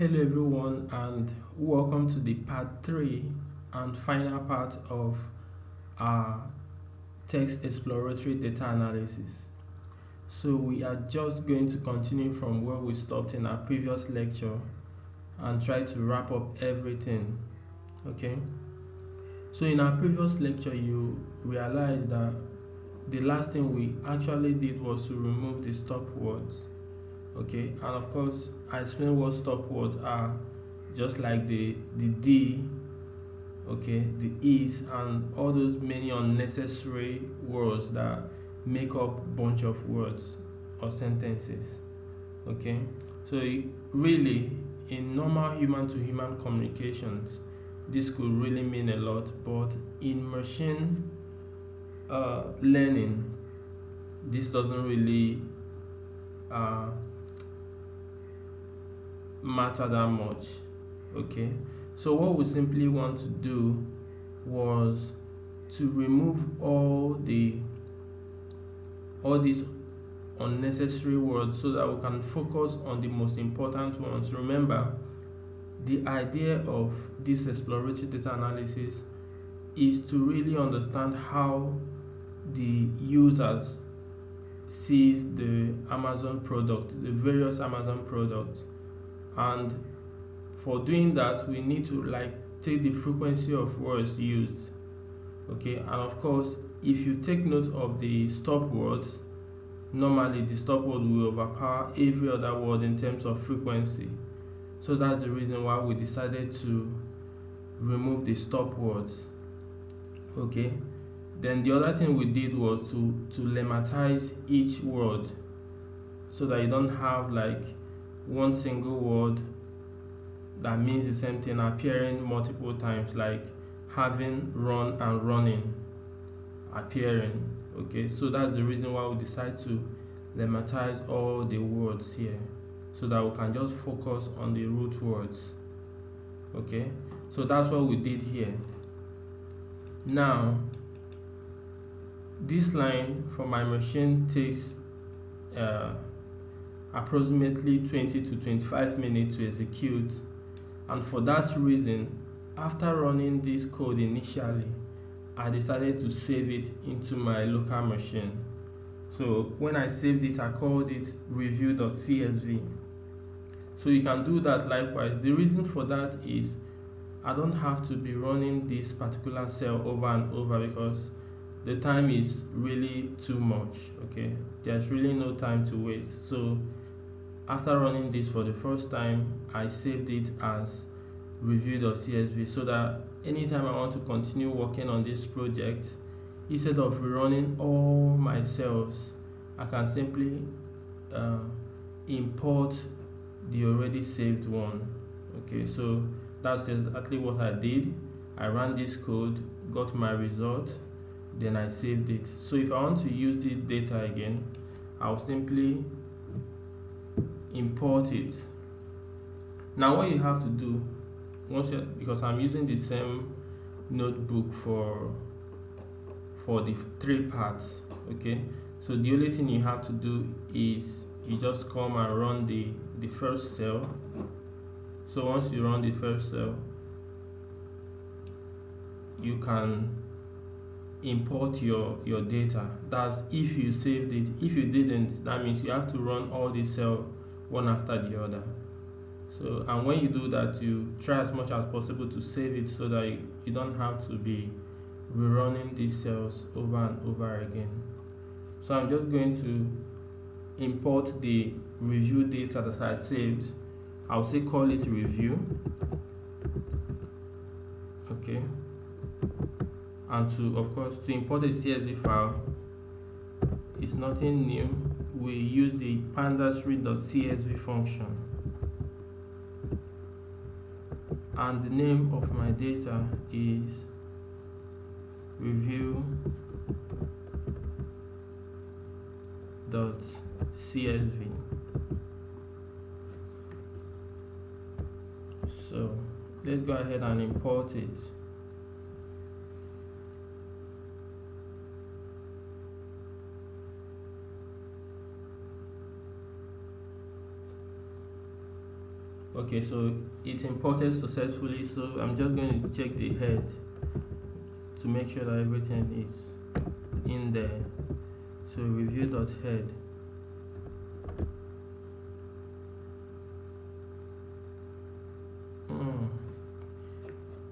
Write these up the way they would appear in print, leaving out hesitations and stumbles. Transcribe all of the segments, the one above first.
Hello everyone, and welcome to the part 3 and final part of our text exploratory data analysis. So we are just going to continue from where we stopped in our previous lecture and try to wrap up everything. Okay, so in our previous lecture you realized that the last thing we actually did was to remove the stop words. Okay, and of course I explained what stop words are, just like the D, okay, the is, and all those many unnecessary words that make up bunch of words or sentences. Okay, so really in normal human to human communications this could really mean a lot, but in machine learning this doesn't really uh, matter that much. Okay, so what we simply want to do was to remove all these unnecessary words so that we can focus on the most important ones. Remember, the idea of this exploratory data analysis is to really understand how the users sees the Amazon product, the various Amazon products, and for doing that we need to take the frequency of words used. Okay, and of course if you take note of the stop words, normally the stop word will overpower every other word in terms of frequency. So that's the reason why we decided to remove the stop words. Okay, then the other thing we did was to lemmatize each word so that you don't have like one single word that means the same thing appearing multiple times, like having run and running appearing. Okay, so that's the reason why we decide to lemmatize all the words here so that we can just focus on the root words. Okay, so that's what we did here. Now this line for my machine takes approximately 20 to 25 minutes to execute, and for that reason, after running this code initially, I decided to save it into my local machine. So when I saved it, I called it review.csv. So you can do that likewise. The reason for that is I don't have to be running this particular cell over and over because the time is really too much. Okay, there's really no time to waste. So after running this for the first time, I saved it as review.csv so that anytime I want to continue working on this project, instead of rerunning all my cells, I can simply import the already saved one. Okay, so that's exactly what I did. I ran this code, got my result, then I saved it. So if I want to use this data again, I'll simply import it. Now what you have to do, because I'm using the same notebook for the 3 parts. Okay, so the only thing you have to do is you just come and run the first cell. So once you run the first cell, you can import your data. That's if you saved it. If you didn't, that means you have to run all the cells one after the other. So, and when you do that, you try as much as possible to save it so that you don't have to be rerunning these cells over and over again. So I'm just going to import the review data that I saved. I'll say call it review. Okay, and of course to import a CSV file is nothing new. We use the pandas_read.csv function, and the name of my data is review.csv. So let's go ahead and import it. Okay, so it's imported successfully, so I'm just going to check the head to make sure that everything is in there. So review.head.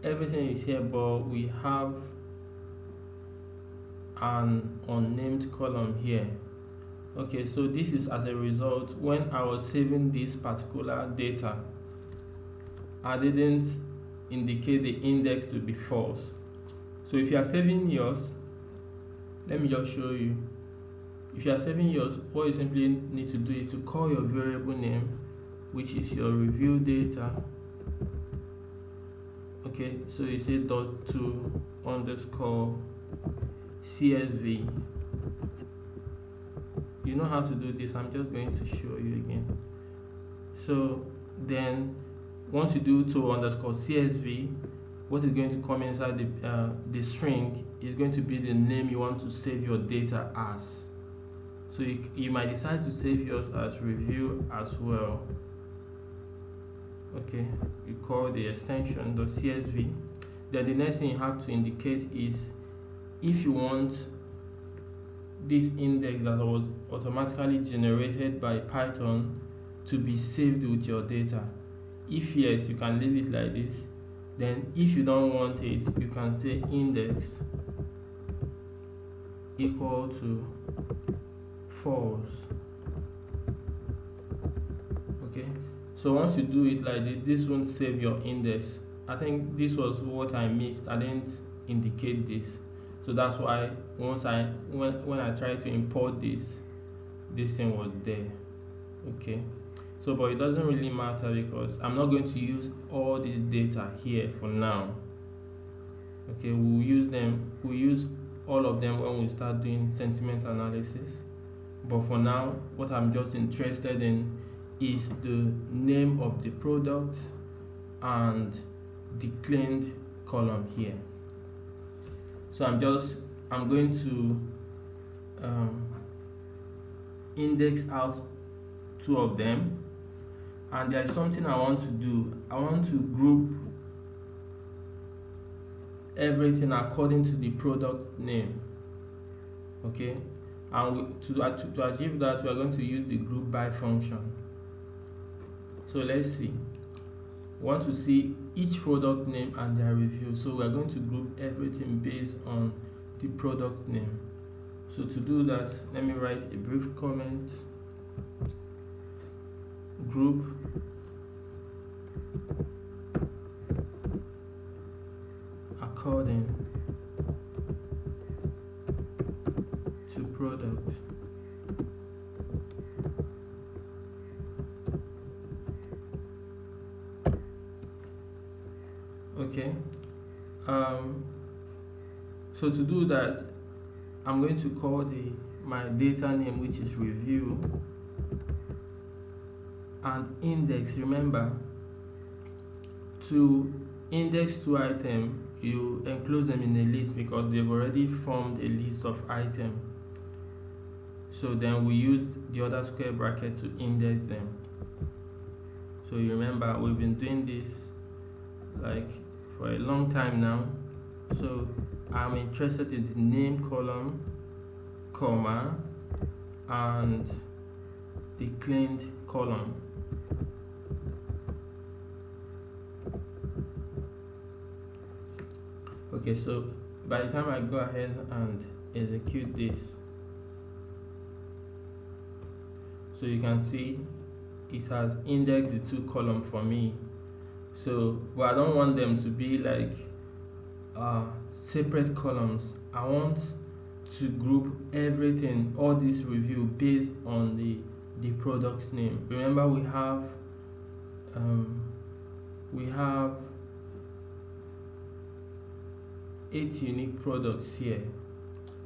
Everything is here, but we have an unnamed column here. Okay, so this is as a result when I was saving this particular data, I didn't indicate the index to be false. So if you are saving yours, let me just show you. If you are saving yours, what you simply need to do is to call your variable name, which is your review data. Okay, so you say .to underscore CSV. You know how to do this. I'm just going to show you again. So then once you do to underscore CSV, what is going to come inside the string is going to be the name you want to save your data as. So you might decide to save yours as review as well. Okay, you call the extension .csv. Then the next thing you have to indicate is if you want this index that was automatically generated by Python to be saved with your data. If yes, you can leave it like this. Then if you don't want it, you can say index equal to false. Okay, so once you do it like this won't save your index. I think this was what I missed. I didn't indicate this, so that's why when I tried to import this thing was there. Okay, so but it doesn't really matter because I'm not going to use all this data here for now. Okay, we'll use all of them when we start doing sentiment analysis, but for now what I'm just interested in is the name of the product and the cleaned column here. So I'm going to index out two of them, and there is something I want to do. I want to group everything according to the product name. Okay, and to achieve that, we are going to use the group by function. So let's see. We want to see each product name and their review, so we are going to group everything based on the product name. So to do that, let me write a brief comment. Group according to product. Okay, so to do that, I'm going to call my data name, which is review, and index. Remember, to index two items, you enclose them in a list because they've already formed a list of items. So then we use the other square bracket to index them. So you remember, we've been doing this like for a long time now. So I'm interested in the name column, comma, and the cleaned column. Okay, so by the time I go ahead and execute this, so you can see it has indexed the two columns for me. So, but I don't want them to be like separate columns. I want to group everything, all this review, based on the product's name. Remember, we have 8 unique products here.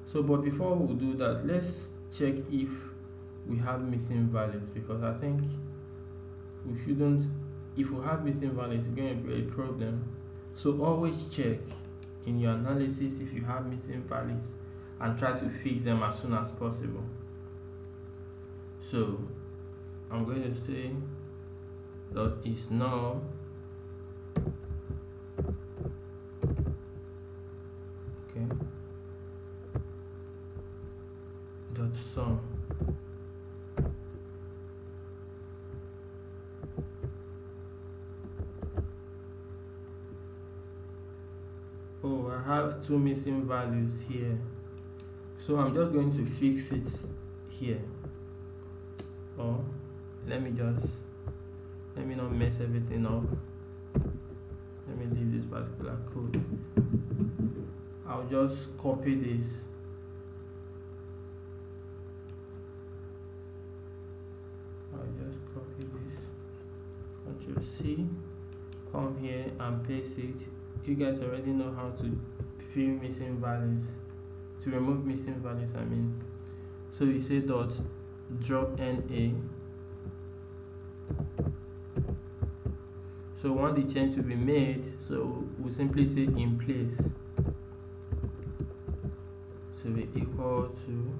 So, but before we do that, let's check if we have missing values, because I think we shouldn't. If we have missing values, it's going to be a problem. So always check in your analysis if you have missing values and try to fix them as soon as possible. So I'm going to say dot is null, okay, dot sum. Oh, I have two missing values here, so I'm just going to fix it here. Or let me not mess everything up. Let me leave this particular code. I'll just copy this. Control C, come here and paste it. You guys already know how to fill missing values, to remove missing values, I mean. So you say dot drop NA. So want the change to be made, so we simply say in place to be equal to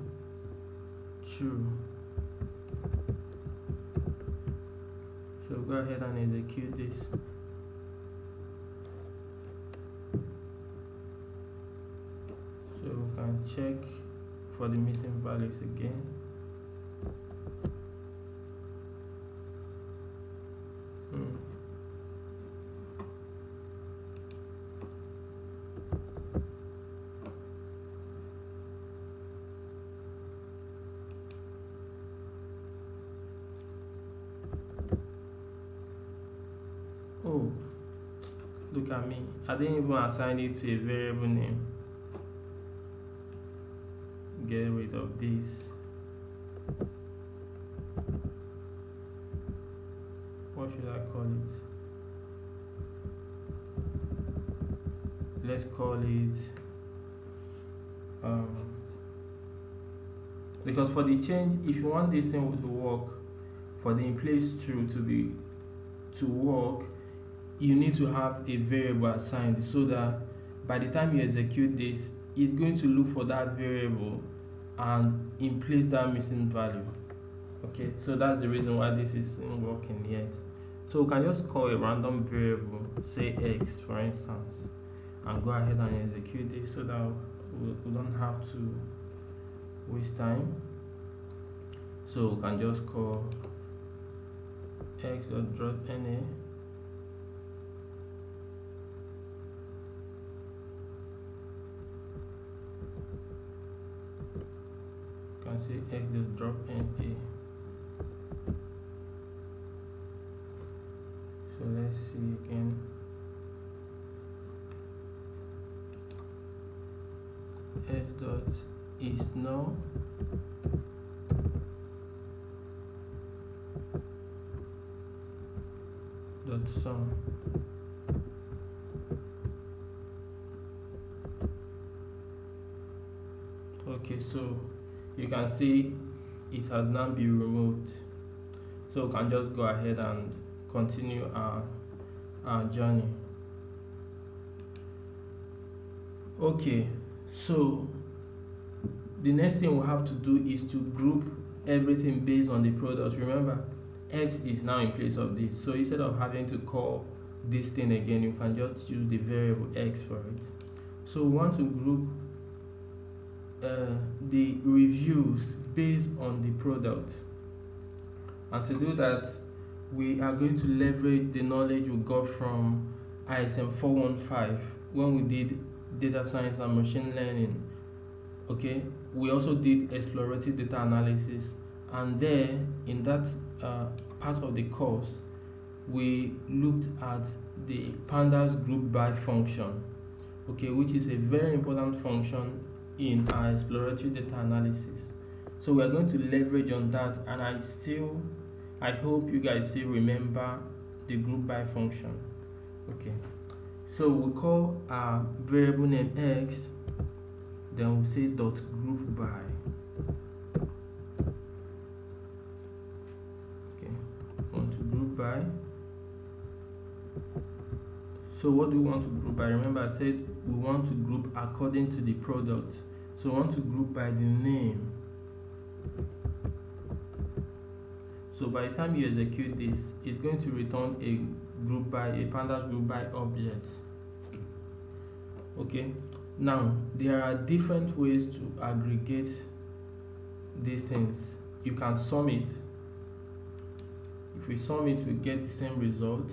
true. So go ahead and execute this. So we can check for the missing values again. Oh, look at me. I didn't even assign it to a variable name. Get rid of this. What should I call it? Let's call it because for the change, if you want this thing to work, for the in place true to work, you need to have a variable assigned, so that by the time you execute this, it's going to look for that variable and in place that missing value. Okay, so that's the reason why this isn't working yet. So we can just call a random variable, say x for instance, and go ahead and execute this so that we don't have to waste time. So we can just call x.drop_na. Can say x.drop_na. So let's see again. S dot is null. Dot sum. Okay, so you can see it has now been removed. So we can just go ahead and continue our journey. Okay, so the next thing we have to do is to group everything based on the products. Remember, S is now in place of this, so instead of having to call this thing again, you can just use the variable X for it. So we want to group the reviews based on the product, and to do that, we are going to leverage the knowledge we got from ISM 415 when we did data science and machine learning. Okay, we also did exploratory data analysis, and there in that part of the course we looked at the pandas group by function, okay, which is a very important function in our exploratory data analysis. So we are going to leverage on that, and I hope you guys still remember the group by function. Okay, so we call our variable name X, then we'll say dot group by. Okay, want to group by. So what do we want to group by? Remember I said we want to group according to the product. So we want to group by the name. So So by the time you execute this, it's going to return a pandas group by object. Okay, now there are different ways to aggregate these things. You can sum it. If we sum it, we get the same result.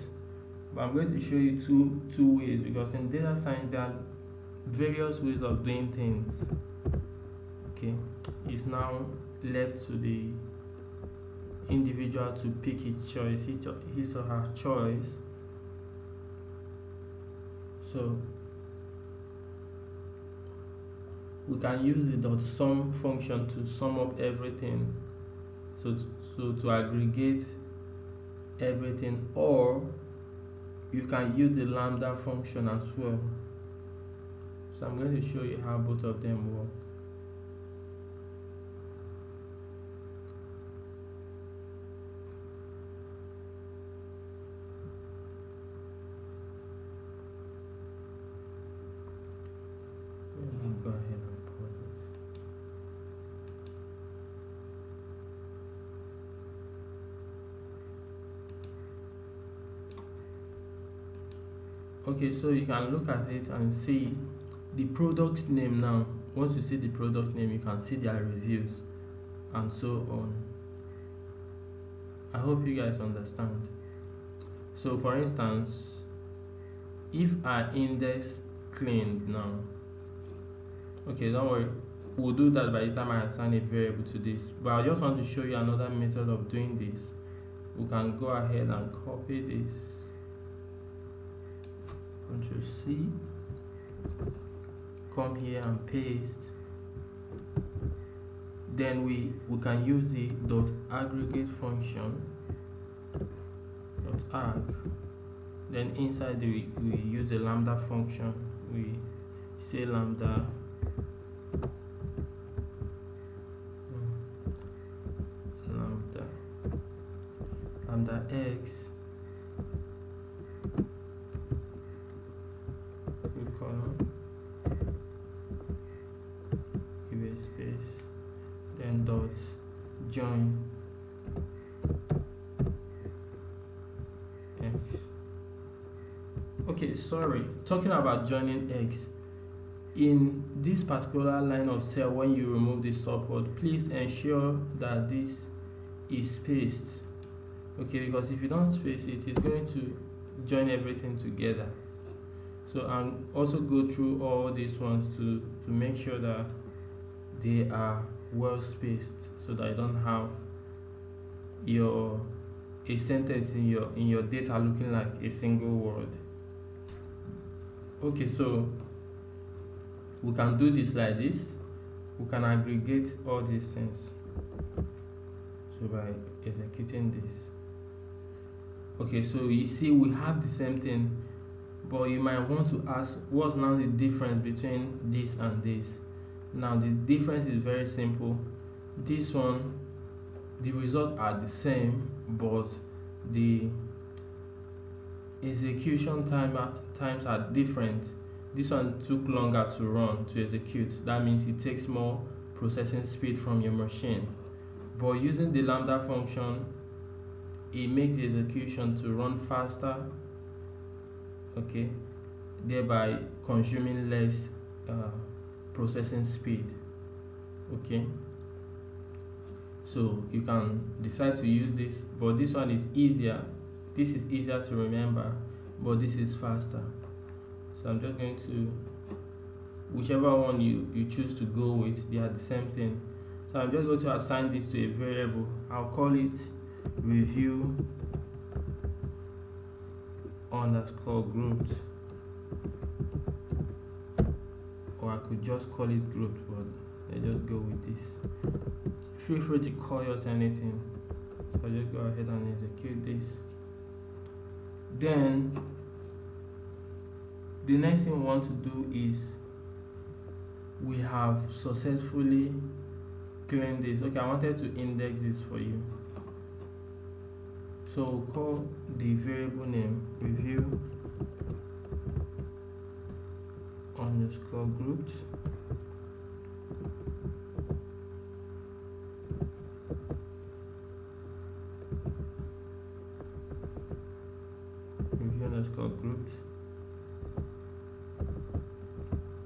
But I'm going to show you two ways, because in data science there are various ways of doing things. Okay, it's now left to the individual to pick his or her choice. So we can use the dot sum function to sum up everything, so to aggregate everything, or you can use the lambda function as well. So I'm going to show you how both of them work. Let me go ahead and pause it. Okay, so you can look at it and see the product name. Now once you see the product name, you can see their reviews and so on. I hope you guys understand. So for instance, if I index cleaned now, okay, don't worry, we'll do that by the time I assign a variable to this, but I just want to show you another method of doing this. We can go ahead and copy this, Ctrl C, come here and paste. Then we can use the dot aggregate function, dot arg. Then inside we use the lambda function. We say lambda x, give a space, then dot join x. Okay, sorry, talking about joining x, in this particular line of cell, when you remove the subword, please ensure that this is spaced. Okay, because if you don't space it, it's going to join everything together. So and also go through all these ones to make sure that they are well spaced, so that you don't have a sentence in your data looking like a single word. Okay, so we can do this like this. We can aggregate all these things, so by executing this. Okay, so you see we have the same thing, but you might want to ask, what's now the difference between this and this? Now the difference is very simple. This one, the results are the same, but the execution times are different. This one took longer to run, to execute. That means it takes more processing speed from your machine. But using the lambda function, it makes the execution to run faster, okay, thereby consuming less processing speed. Okay, so you can decide to use this, but this one is easier. This is easier to remember, but this is faster. So I'm just going to, whichever one you choose to go with, they are the same thing. So I'm just going to assign this to a variable. I'll call it review underscore groups, or I could just call it groups, but let's just go with this. Feel free to call yours anything. So I'll just go ahead and execute this. Then the next thing we want to do is, we have successfully cleaned this. Okay, I wanted to index this for you. So we'll call the variable name review underscore groups. called groups.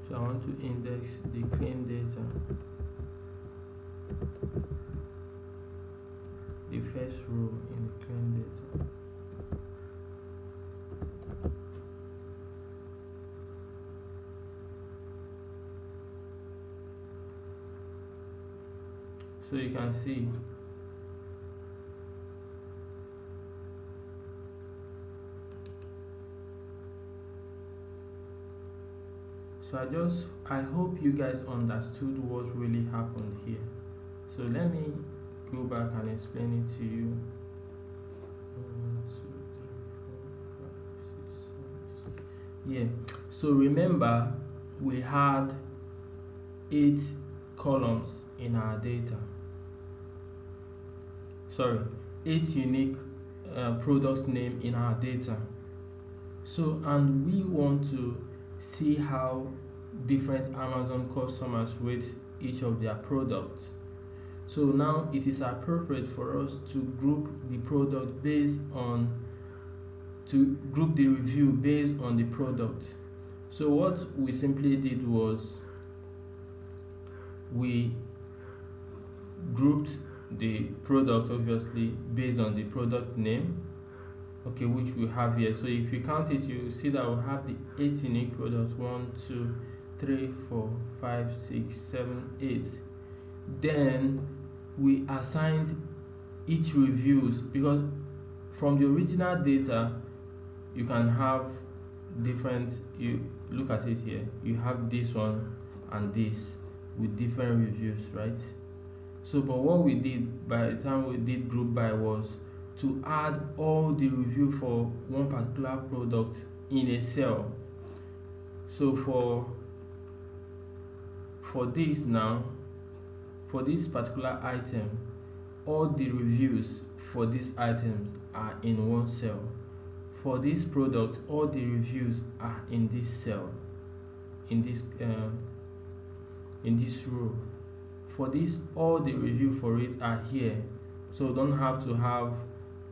So I want to index the clean data, the first row in the clean data. So you can see I hope you guys understood what really happened here. So let me go back and explain it to you. 1, 2, 3, 4, 5, 6, 7. Yeah, so remember we had 8 columns in our data. 8 unique products name in our data. So, and we want to see how different Amazon customers rate each of their products. So now it is appropriate for us to group the product based on the review based on the product. So what we simply did was we grouped the product obviously based on the product name, okay, which we have here. So if you count it, you see that we have the 8 unique products: 1, 2, 3, 4, 5, 6, 7, 8. Then we assigned each reviews, because from the original data you can have different, you look at it here, you have this one and this with different reviews, right? So but what we did by the time we did group by was to add all the review for one particular product in a cell. So for this now, for this particular item, all the reviews for these items are in one cell. For this product, all the reviews are in this cell, in this row. For this, all the review for it are here. So don't have to have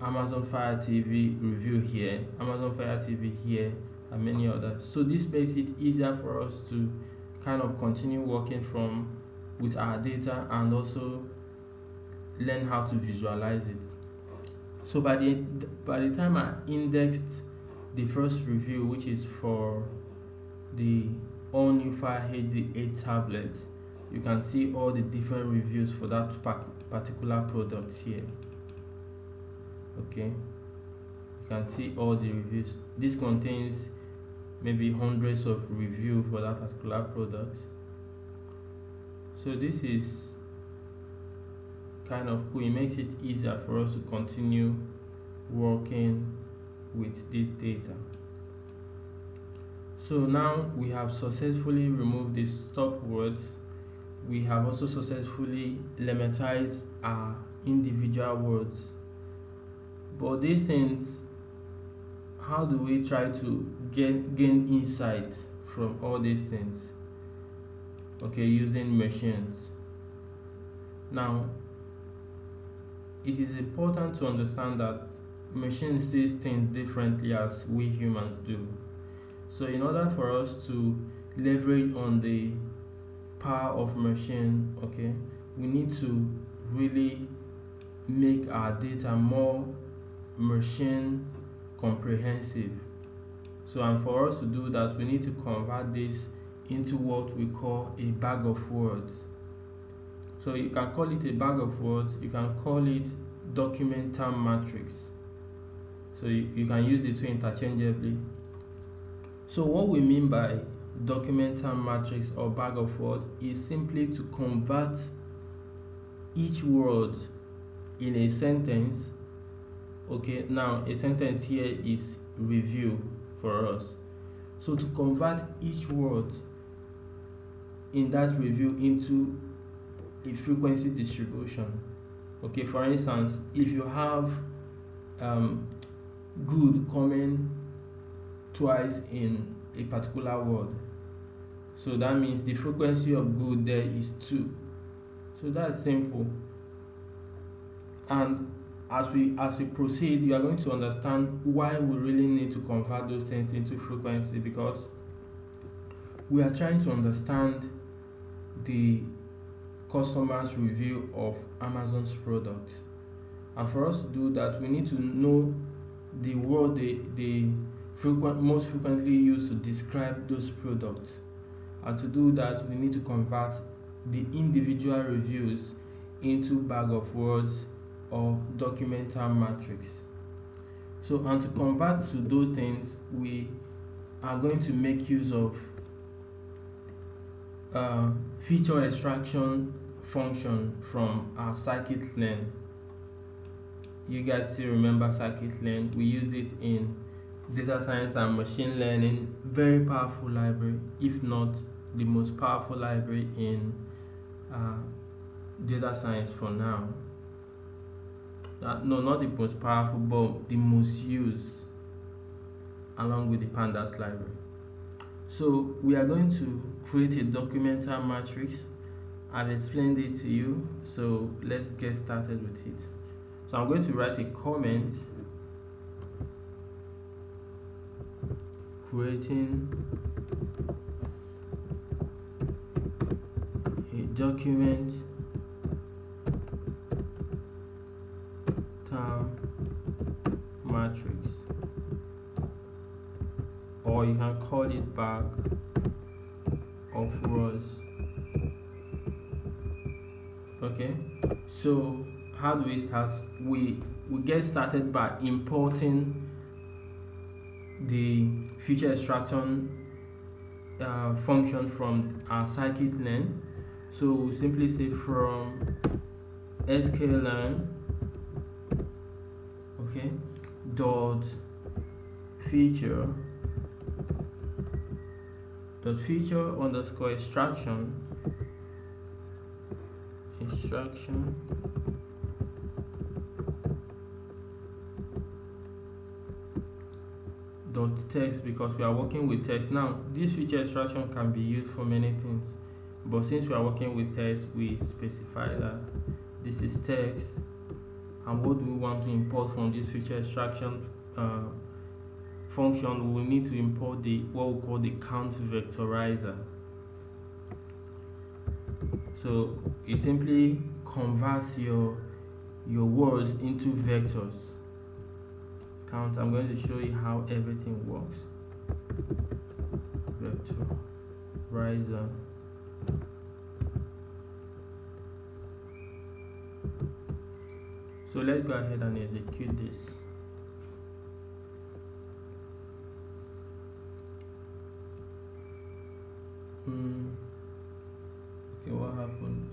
Amazon Fire TV review here, Amazon Fire TV here, and many others. So this makes it easier for us to kind of continue working with our data and also learn how to visualize it. So by the time I indexed the first review, which is for the all new Fire HD8 tablet, you can see all the different reviews for that particular product here. Okay, you can see all the reviews. This contains maybe hundreds of reviews for that particular product. So this is kind of cool. It makes it easier for us to continue working with this data. So now we have successfully removed these stop words. We have also successfully lemmatized our individual words. But these things, how do we try to gain insight from all these things? Okay, using machines. Now, it is important to understand that machines see things differently as we humans do. So in order for us to leverage on the power of machine, okay, we need to really make our data more machine comprehensive. So, and for us to do that, we need to convert this into what we call a bag of words. So you can call it a bag of words, you can call it document term matrix. So you can use the two interchangeably. So what we mean by document term matrix or bag of words is simply to convert each word in a sentence. Okay, now a sentence here is review for us. So to convert each word in that review into a frequency distribution. Okay, for instance, if you have good coming twice in a particular word, so that means the frequency of good there is 2. So that's simple. And as we proceed, you are going to understand why we really need to convert those things into frequency, because we are trying to understand the customer's review of Amazon's product. And for us to do that, we need to know the word they most frequently used to describe those products. And to do that, we need to convert the individual reviews into bag of words or documental matrix. So, and to convert to those things, we are going to make use of feature extraction function from our scikit-learn. You guys still remember scikit-learn? We used it in data science and machine learning. Very powerful library, if not the most powerful library in data science for now. No, not the most powerful, but the most used, along with the pandas library. So we are going to create a documental matrix. I've explained it to you, so let's get started with it. So I'm going to write a comment creating a document term matrix, or you can call it bag of rows. Okay, so how do we start? We get started by importing the feature extraction function from our scikit-learn. So we simply say from sklearn, okay, dot feature underscore extraction dot text, because we are working with text. Now this feature extraction can be used for many things, but since we are working with text, we specify that this is text, and what do we want to import from this feature extraction function? We will need to import the what we call the count vectorizer. So it simply converts your words into vectors. Count. I'm going to show you how everything works. Vectorizer. So let's go ahead and execute this. Okay, what happened?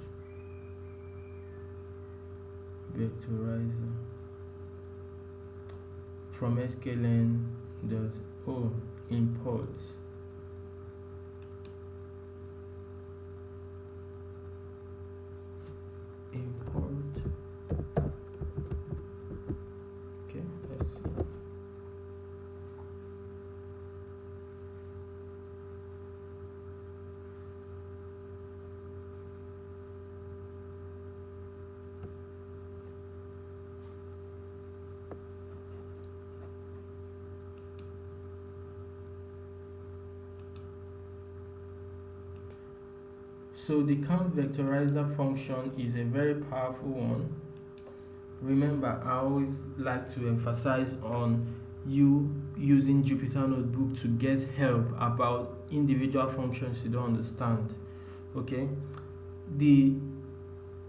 Vectorizer from sklearn does import okay, let's see. So the count vectorizer function is a very powerful one. Remember, I always like to emphasize on you using Jupyter Notebook to get help about individual functions you don't understand. Okay, the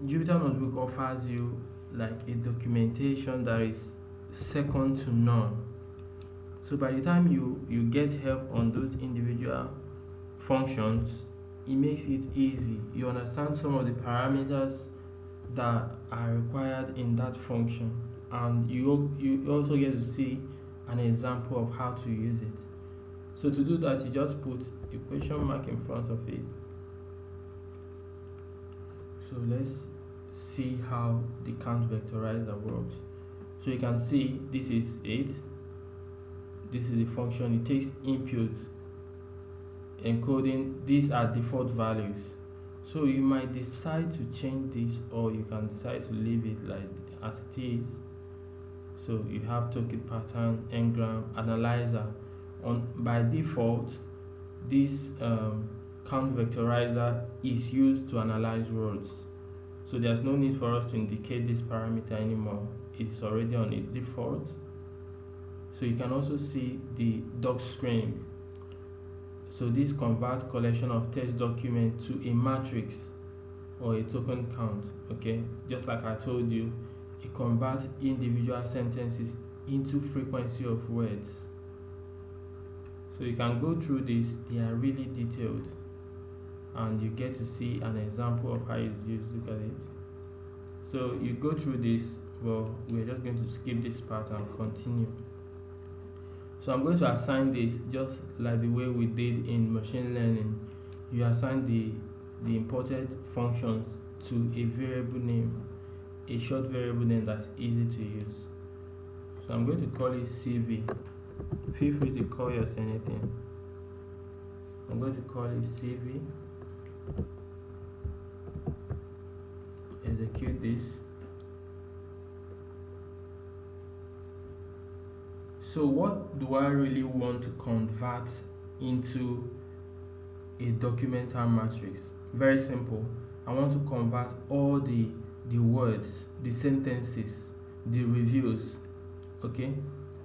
Jupyter Notebook offers you like a documentation that is second to none. So by the time you get help on those individual functions, it makes it easy. You understand some of the parameters that are required in that function, and you also get to see an example of how to use it. So to do that, you just put a question mark in front of it. So let's see how the count vectorizer works. So you can see this is it. This is the function. It takes input, encoding. These are default values, so you might decide to change this, or you can decide to leave it like as it is. So you have token pattern, engram, analyzer. By default, this count vectorizer is used to analyze words. So there's no need for us to indicate this parameter anymore. It is already on its default. So you can also see the doc screen. So this converts collection of text document to a matrix or a token count. Okay, just like I told you, it converts individual sentences into frequency of words. So you can go through this, they are really detailed, and you get to see an example of how it's used. Look at it. So you go through this, well, we're just going to skip this part and continue. So I'm going to assign this just like the way we did in machine learning. You assign the imported functions to a variable name, a short variable name that's easy to use. So I'm going to call it CV. Feel free to call yours anything. I'm going to call it CV. Execute this. So what do I really want to convert into a documental matrix? Very simple. I want to convert all the words, the sentences, the reviews. Okay,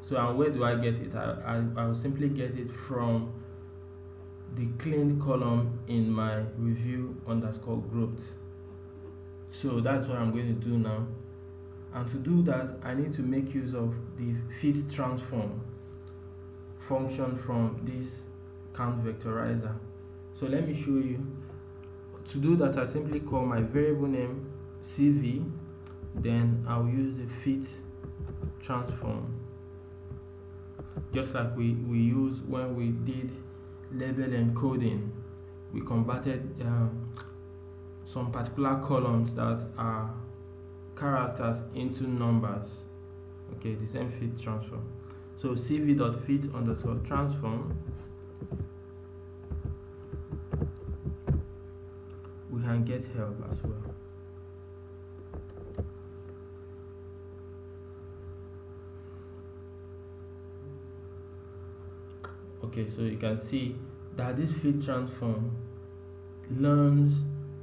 so and where do I get it? I will simply get it from the cleaned column in my review underscore grouped. So that's what I'm going to do now. And to do that, I need to make use of the fit transform function from this count vectorizer. So let me show you. To do that, I simply call my variable name CV, then I'll use the fit transform, just like we used when we did label encoding. We converted some particular columns that are characters into numbers. Okay, the same fit transform. So cv.fit underscore transform, we can get help as well. Okay, so you can see that this fit transform learns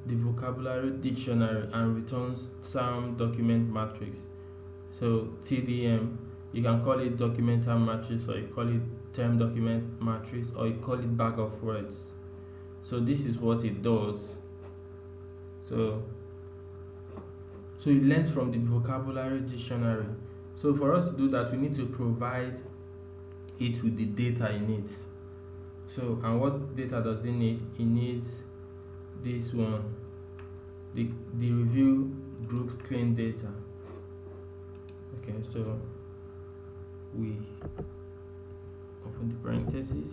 the vocabulary dictionary and returns some document matrix. So TDM, you can call it documental matrix, or you call it term document matrix, or you call it bag of words. So this is what it does. So it learns from the vocabulary dictionary. So for us to do that, we need to provide it with the data it needs. So, and what data does it need? It needs this one, the review group clean data. Okay, so we open the parentheses,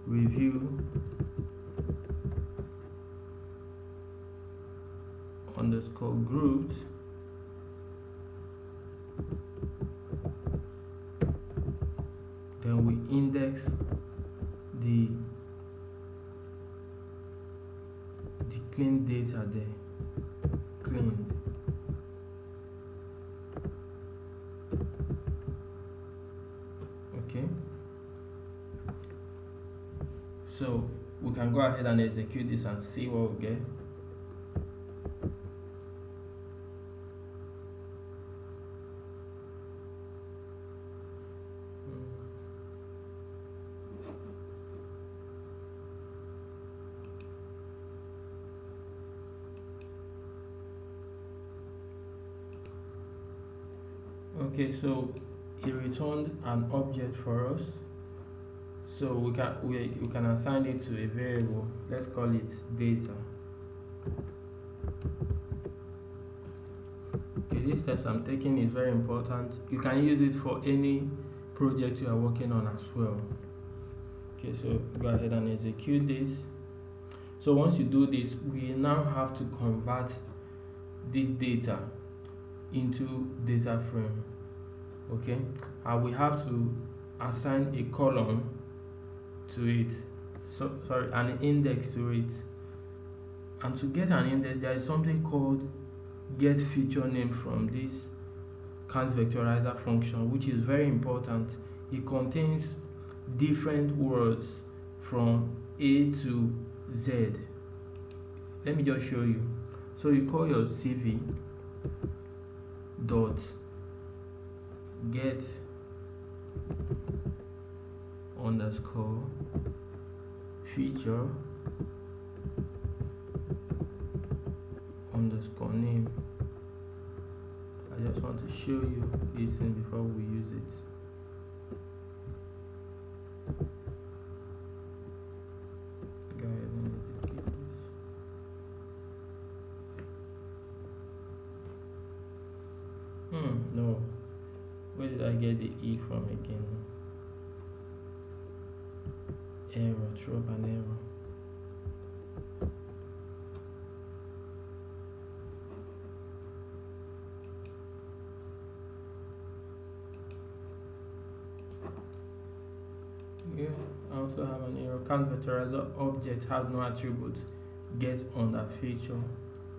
review underscore groups, then we index the clean data there, clean. Okay, so we can go ahead and execute this and see what we get. Okay, so it returned an object for us. So we can assign it to a variable. Let's call it data. Okay, these steps I'm taking is very important. You can use it for any project you are working on as well. Okay, so go ahead and execute this. So once you do this, we now have to convert this data into data frame. Okay, and we have to assign a column to it, an index to it. And to get an index, there is something called get feature name from this count vectorizer function, which is very important. It contains different words from A to Z. Let me just show you. So you call your CV dot get underscore feature underscore name. I just want to show you this thing before we use it. Go ahead and edit this. No. Where did I get the E from again? Error, throw up an error. Yeah, I also have an error. Count vectorizer object has no attribute. Get under feature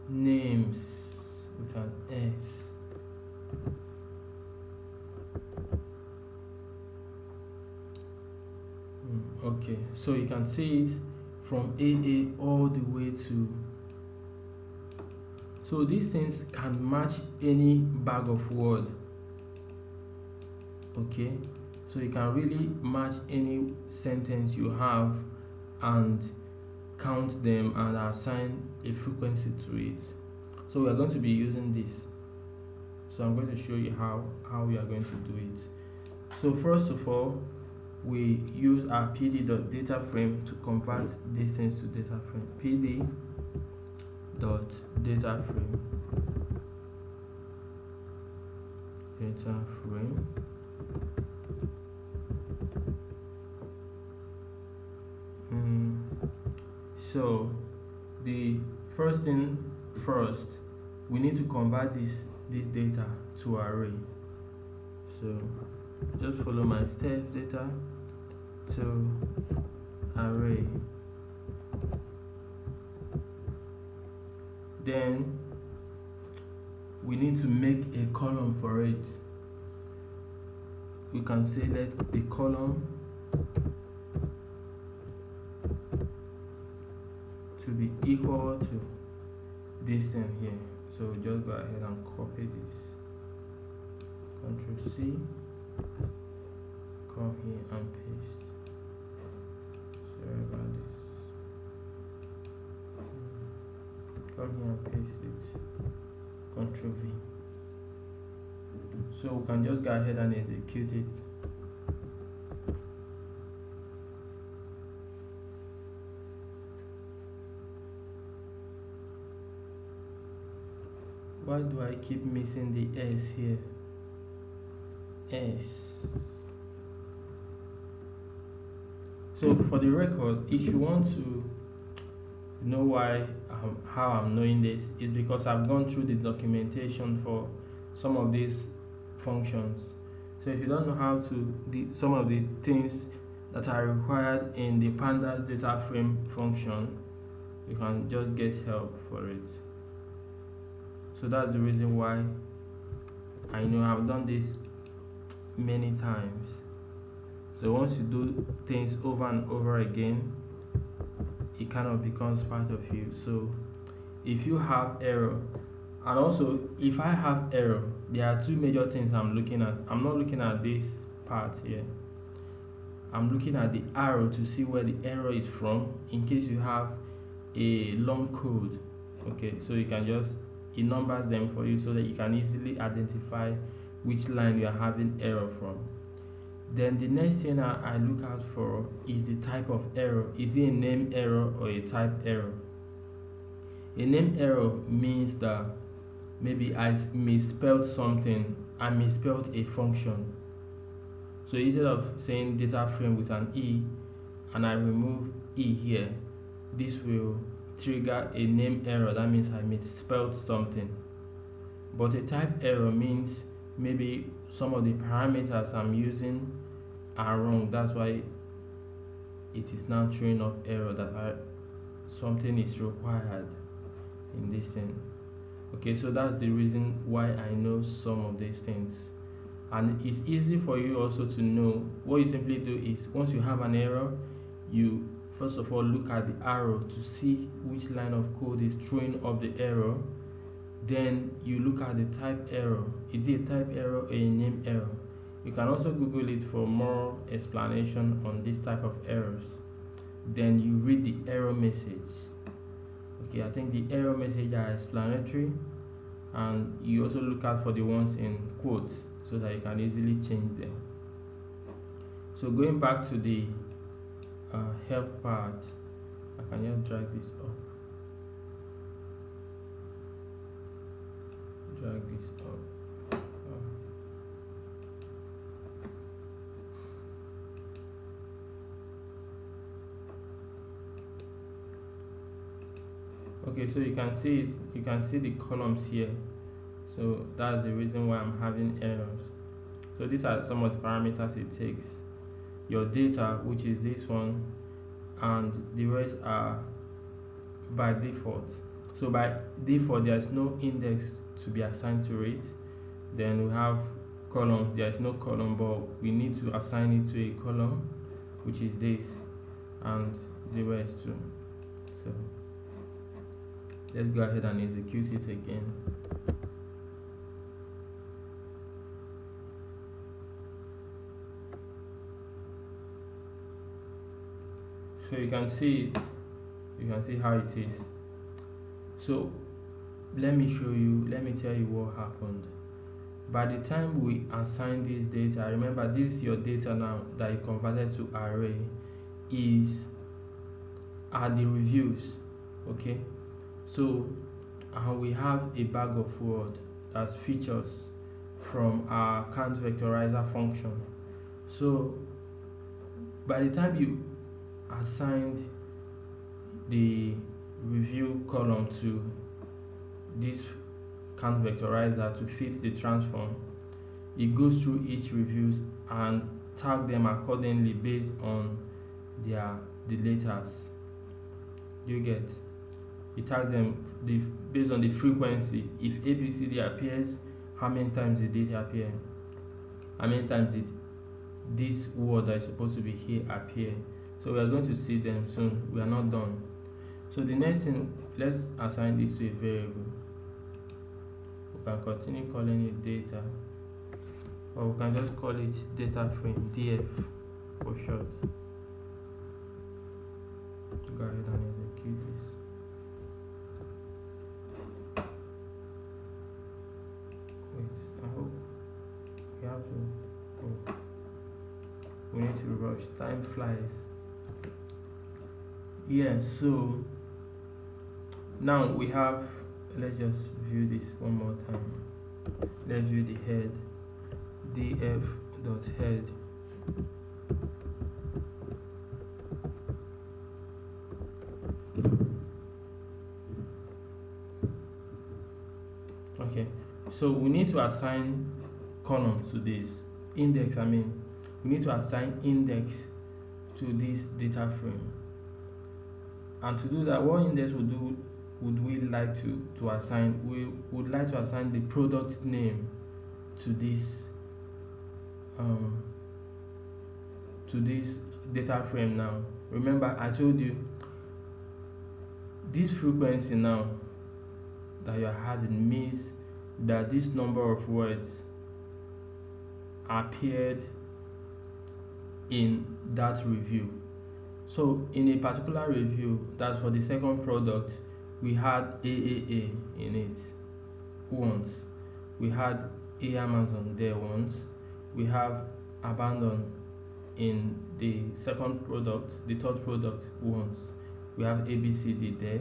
names with an S. Okay, so you can see it from AA all the way to. So these things can match any bag of word. Okay, so you can really match any sentence you have and count them and assign a frequency to it. So we are going to be using this. So I'm going to show you how we are going to do it. So first of all, we use our pd.dataframe to convert these things to data frame. pd.dataframe data frame. So the first thing first, we need to convert this data to array. So just follow my steps. Data to array. Then we need to make a column for it. We can select the column to be equal to this thing here. So just go ahead and copy this. Ctrl C, come here and paste. Sorry about this. Come here and paste it. Ctrl V. So we can just go ahead and execute it. Why do I keep missing the S here? S. So for the record, if you want to know why how I'm knowing this, is because I've gone through the documentation for some of these functions. So if you don't know how to some of the things that are required in the pandas data frame function, you can just get help for it. So that's the reason why I know I've done this many times. So once you do things over and over again, it kind of becomes part of you. So if you have error, and also if I have error, there are two major things I'm looking at. I'm not looking at this part here. I'm looking at the arrow to see where the error is from in case you have a long code. Okay, so you can just, it numbers them for you so that you can easily identify which line you are having error from. Then the next thing I look out for is the type of error. Is it a name error or a type error? A name error means that maybe I misspelled something, I misspelled a function. So instead of saying data frame with an E and I remove E here, this will trigger a name error. That means I misspelled something. But a type error means maybe some of the parameters I'm using are wrong. That's why it is now throwing up error that something is required in this thing. Okay, so that's the reason why I know some of these things. And it's easy for you also to know. What you simply do is, once you have an error, you first of all look at the arrow to see which line of code is throwing up the error. Then you look at the type error. Is it a type error or a name error? You can also Google it for more explanation on this type of errors. Then you read the error message. Okay, I think the error message are explanatory, and you also look out for the ones in quotes so that you can easily change them. So going back to the help part, I can just drag this up. Drag this up. Okay, so you can see the columns here. So that's the reason why I'm having errors. So these are some of the parameters it takes. Your data, which is this one, and the rest are by default. So by default, there's no index to be assigned to it. Then we have columns. There's no column, but we need to assign it to a column, which is this, and the rest too. So let's go ahead and execute it again. So you can see it. You can see how it is. So let me show you, let me tell you what happened. By the time we assign this data, remember this is your data now that you converted to array, are the reviews. Okay, so we have a bag of word that features from our count vectorizer function. So by the time you assigned the review column to this count vectorizer to fit the transform, it goes through each reviews and tag them accordingly based on the letters. You get, it tags them based on the frequency. If ABCD appears, how many times did it appear? How many times did this word that is supposed to be here appear? So we are going to see them soon. We are not done. So the next thing, let's assign this to a variable. We can continue calling it data, or we can just call it data frame, DF for short. Go ahead and execute this. Wait, I hope we have to. Oh, we need to rush. Time flies. Yeah, so now we have, let's just view this one more time. Let's view the head, df.head. Okay, so we need to assign columns to this index. We need to assign index to this data frame. And to do that, what index would we like to assign? We would like to assign the product name to this data frame. Now remember, I told you this frequency now that you're having means that this number of words appeared in that review. So in a particular review, that's for the second product, we had AAA in it once. We had Amazon there once. We have abandoned in the second product, the third product once. We have ABCD there.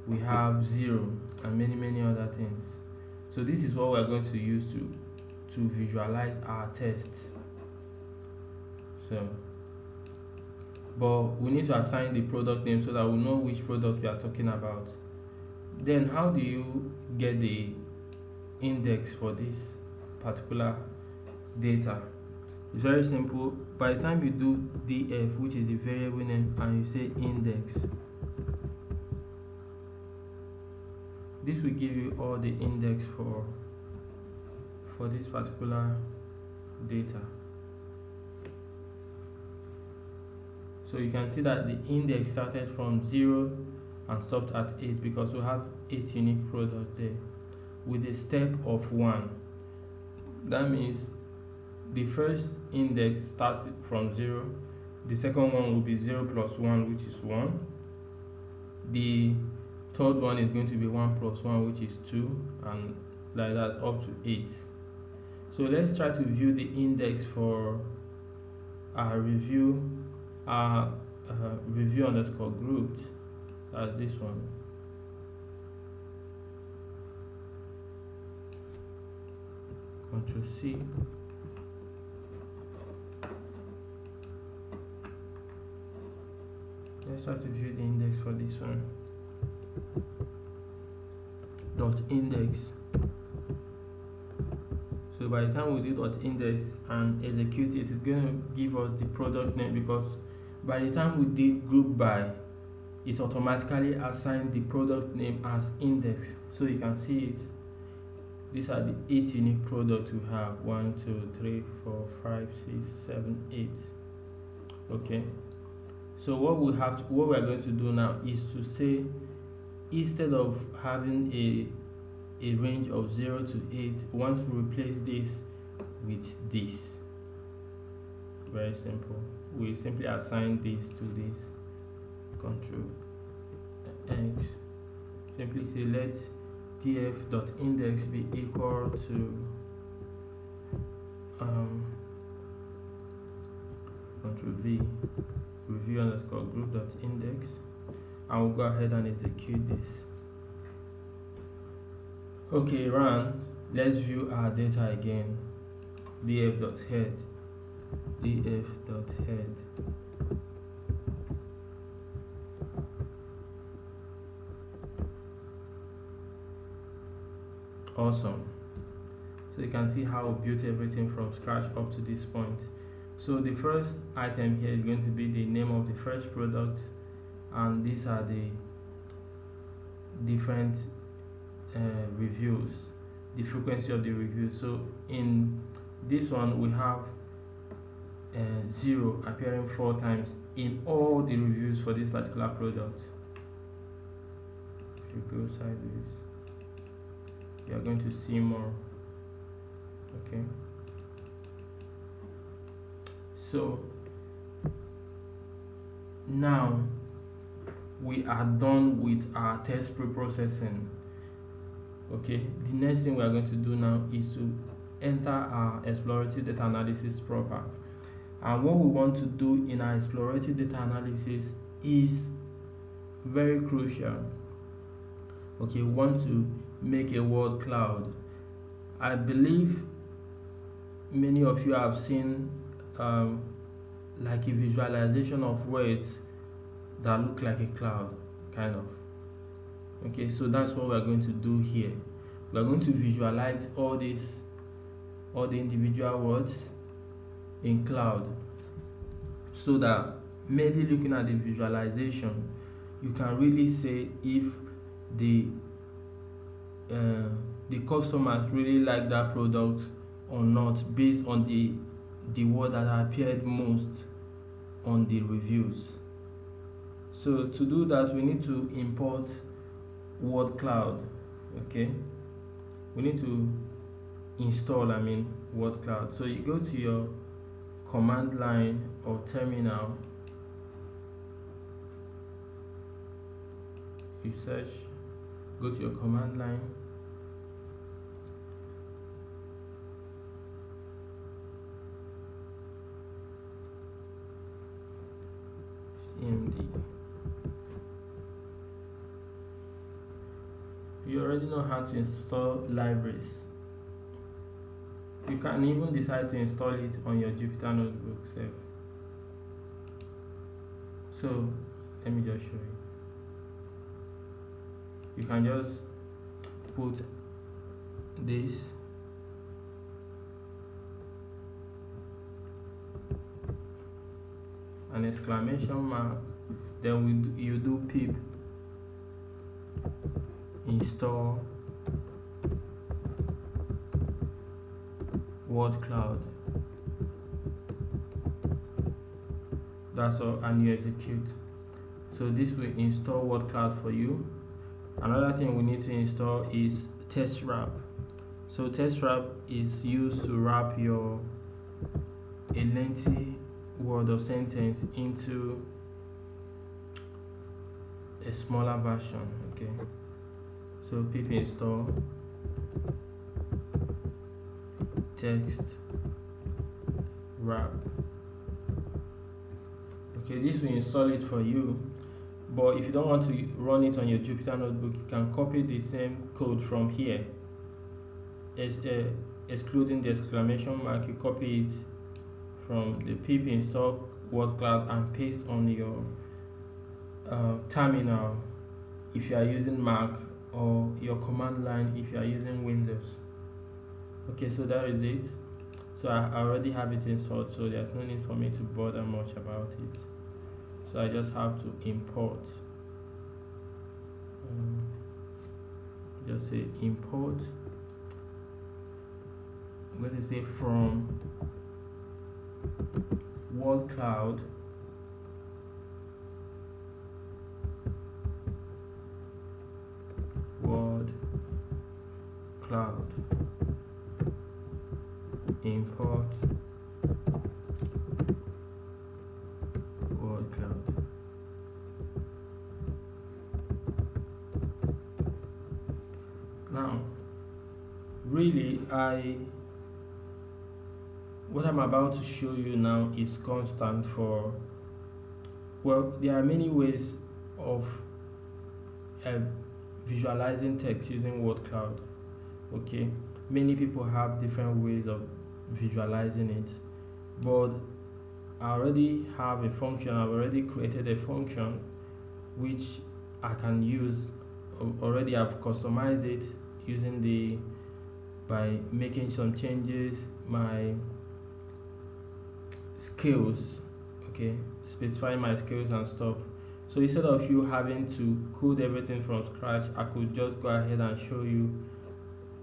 We have 0 and many other things. So this is what we're going to use to visualize our test. So, but we need to assign the product name so that we know which product we are talking about. Then how do you get the index for this particular data? It's very simple. By the time you do df, which is the variable name, and you say index, this will give you all the index for this particular data. So you can see that the index started from 0 and stopped at 8 because we have 8 unique products there with a step of 1. That means the first index starts from 0, the second one will be 0 plus 1, which is 1. The third one is going to be 1 plus 1, which is 2, and like that up to 8. So let's try to view the index for our review underscore grouped as this one. Control C. Let's try to view the index for this one. Dot index. So by the time we do dot index and execute it, it's going to give us the product name, because by the time we did group by, it automatically assigned the product name as index. So you can see it. These are the 8 unique products we have. 1, 2, 3, 4, 5, 6, 7, 8. Okay. So what we are going to do now is to say, instead of having a range of 0 to 8, we want to replace this with this. Very simple. We simply assign this to this. Control X. Simply say let df.index be equal to Control V, review underscore group.index, and we'll go ahead and execute this. Okay, run. Let's view our data again. df.head. Awesome. So you can see how we built everything from scratch up to this point. So the first item here is going to be the name of the first product, and these are the different reviews, the frequency of the reviews. So in this one we have 0 appearing 4 times in all the reviews for this particular product. If you go sideways, you are going to see more. Okay, so now we are done with our test pre-processing. Okay, the next thing we are going to do now is to enter our exploratory data analysis proper. And what we want to do in our exploratory data analysis is very crucial. Okay, we want to make a word cloud. I believe many of you have seen like a visualization of words that look like a cloud, kind of. Okay, so that's what we're going to do here. We're going to visualize all the individual words in cloud, so that merely looking at the visualization, you can really say if the customers really like that product or not, based on the word that appeared most on the reviews. So to do that, we need to import WordCloud. Okay, we need to install WordCloud. So you go to your command line or terminal, you search, go to your command line, cmd. You already know how to install libraries. You can even decide to install it on your Jupyter notebook self. So let me just show you. You can just put this an exclamation mark, then you do pip install WordCloud. That's all, and you execute. So this will install WordCloud for you. Another thing we need to install is test wrap. So test wrap is used to wrap a lengthy word or sentence into a smaller version. Okay, so pip install text wrap. Okay, this will install it for you, but if you don't want to run it on your Jupyter notebook, you can copy the same code from here, excluding the exclamation mark. You copy it from the pip install WordCloud and paste on your terminal if you are using Mac, or your command line if you are using Windows. Okay, so that is it. So I already have it installed, so there's no need for me to bother much about it. So I just have to import. Just say import. I'm going to say from WordCloud import WordCloud. Now, really, what I'm about to show you now is constant for, well, there are many ways of visualizing text using WordCloud. Okay, many people have different ways of visualizing it, but I already have a function. I've already created a function which I can use. Already I've customized it using by making some changes, my skills, okay, specifying my skills and stuff. So instead of you having to code everything from scratch, I could just go ahead and show you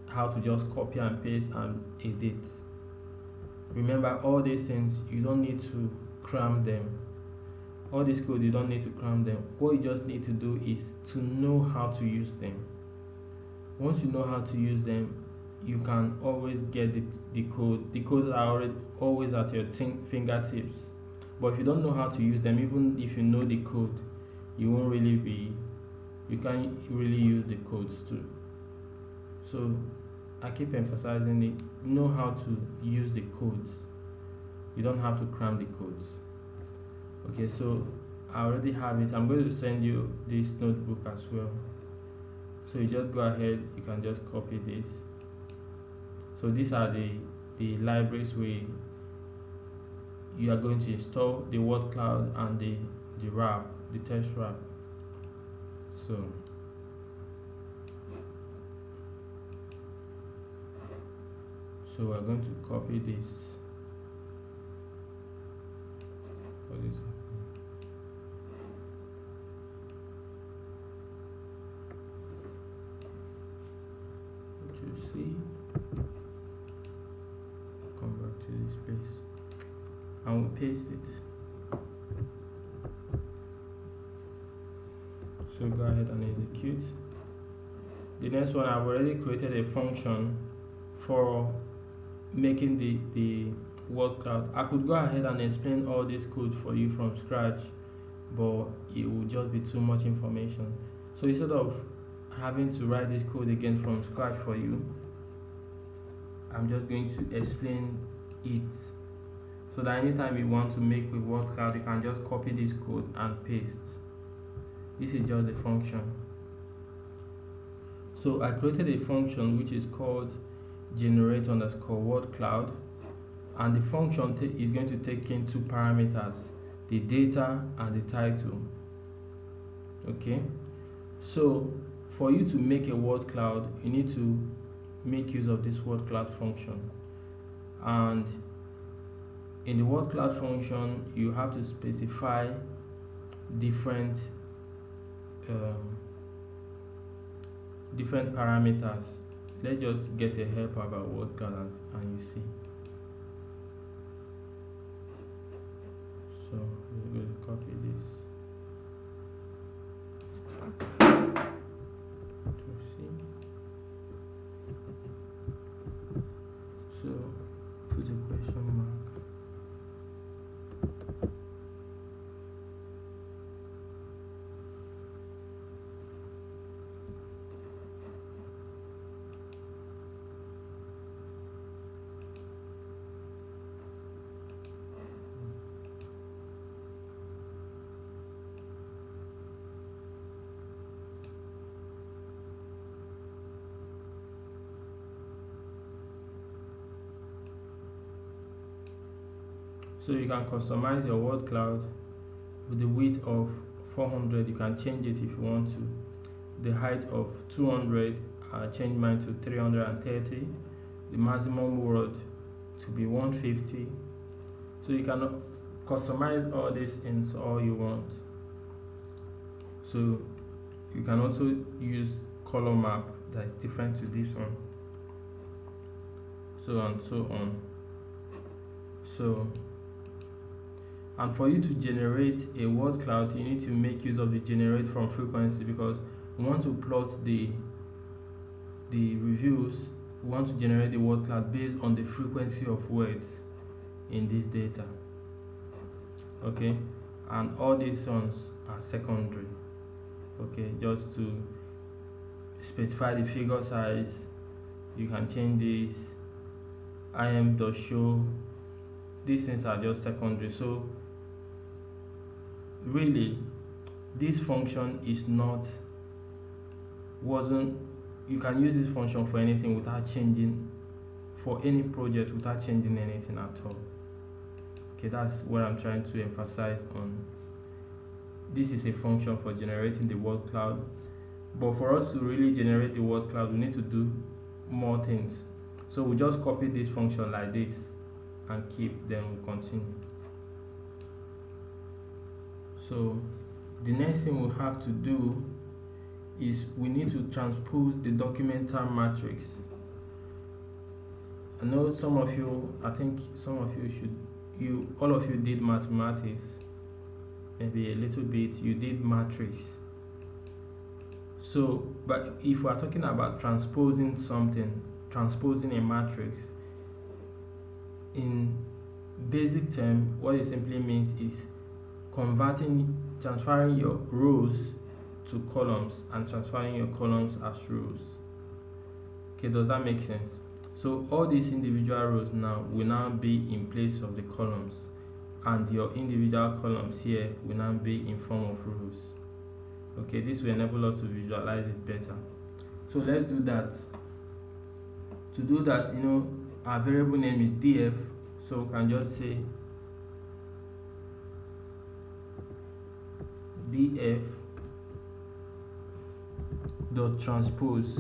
how to just copy and paste and edit. Remember, all these things you don't need to cram them. All this code you don't need to cram them. What you just need to do is to know how to use them. Once you know how to use them, you can always get the code. The codes are always at your fingertips. But if you don't know how to use them, even if you know the code, you can't really use the codes too. So I keep emphasizing it. Know how to use the codes. You don't have to cram the codes. Okay, so I already have it. I'm going to send you this notebook as well. So you just go ahead, you can just copy this. So these are the libraries where you are going to install the WordCloud and the wrap, the test wrap. So we're going to copy this. What is it? What you see? Come back to this place and we'll paste it. So go ahead and execute. The next one, I've already created a function for making the WordCloud. I could go ahead and explain all this code for you from scratch, but it will just be too much information. So instead of having to write this code again from scratch for you, I'm just going to explain it, so that anytime you want to make with WordCloud, you can just copy this code and paste. This is just a function. So I created a function which is called generate_WordCloud, and the function is going to take in two parameters, the data and the title. Okay, so for you to make a WordCloud, you need to make use of this WordCloud function, and in the WordCloud function you have to specify different parameters. Let's just get a help about WordCloud and you see. So we're going to copy this to see. So put a question mark. So you can customize your WordCloud with the width of 400. You can change it if you want to. The height of 200, change mine to 330. The maximum word to be 150. So you can customize all these things all you want. So you can also use color map that's different to this one. So and so on. So, and for you to generate a word cloud, you need to make use of the generate from frequency, because we want to plot the reviews. We want to generate the word cloud based on the frequency of words in this data. Okay, and all these ones are secondary. Okay, just to specify the figure size, you can change this. im.show. These things are just secondary. So really, this function you can use this function for anything without changing, for any project without changing anything at all. Okay, that's what I'm trying to emphasize on. This is a function for generating the word cloud, but for us to really generate the word cloud, we need to do more things. So we just copy this function like this and keep, then we continue. So the next thing we have to do is we need to transpose the documental matrix. I know some of you, I think some of you all of you did mathematics, maybe a little bit, you did matrix. So, but if we are talking about transposing something, transposing a matrix, in basic term, what it simply means is transferring your rows to columns and transferring your columns as rows. Okay, does that make sense? So all these individual rows now will now be in place of the columns, and your individual columns here will now be in form of rows. Okay, this will enable us to visualize it better. So let's do that. To do that, our variable name is df, so we can just say df dot transpose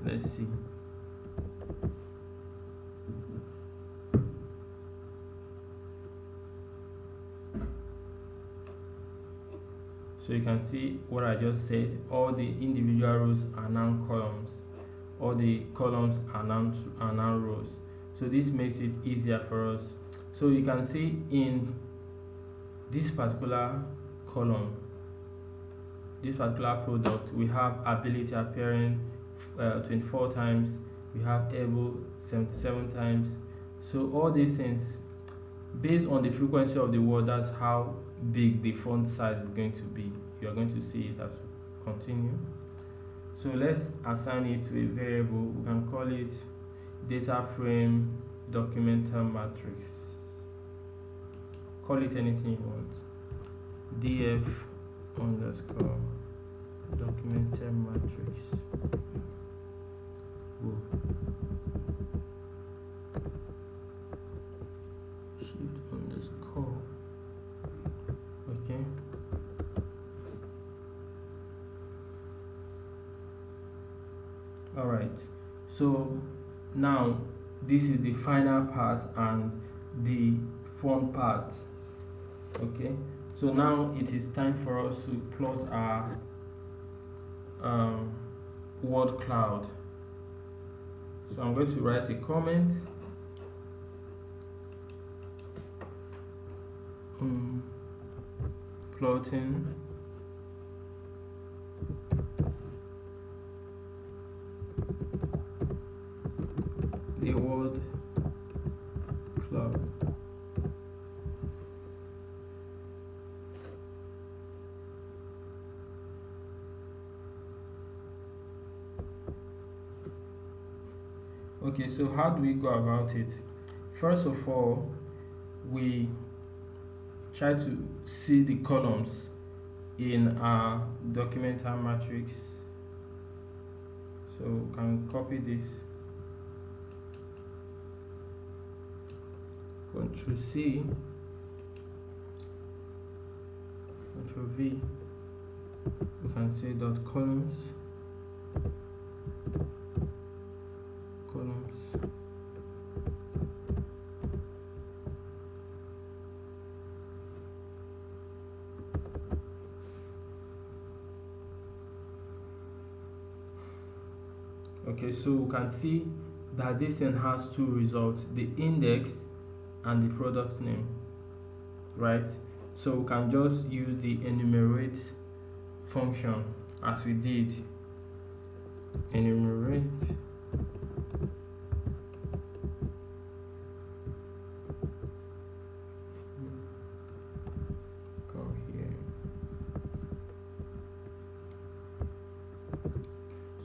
let's see. So you can see what I just said. All the individual rows are now columns, all the columns are now rows. So this makes it easier for us. So you can see in this particular column, this particular product, we have ability appearing 24 times, we have able 77 times. So all these things, based on the frequency of the word, that's how big the font size is going to be. You are going to see it as we continue. So let's assign it to a variable. We can call it data frame documental matrix. Call it anything you want. df underscore documental matrix. Whoa. Shift underscore. Okay. All right. So now this is the final part and the font part. Okay. So now it is time for us to plot our word cloud. So I'm going to write a comment. Plotting the word cloud. Okay, so how do we go about it? First of all, we try to see the columns in our documental matrix. So we can copy this, Ctrl C, Ctrl V. We can say dot columns. Okay, so we can see that this thing has two results, the index and the product name, right? So we can just use the enumerate function as we did. Enumerate come here.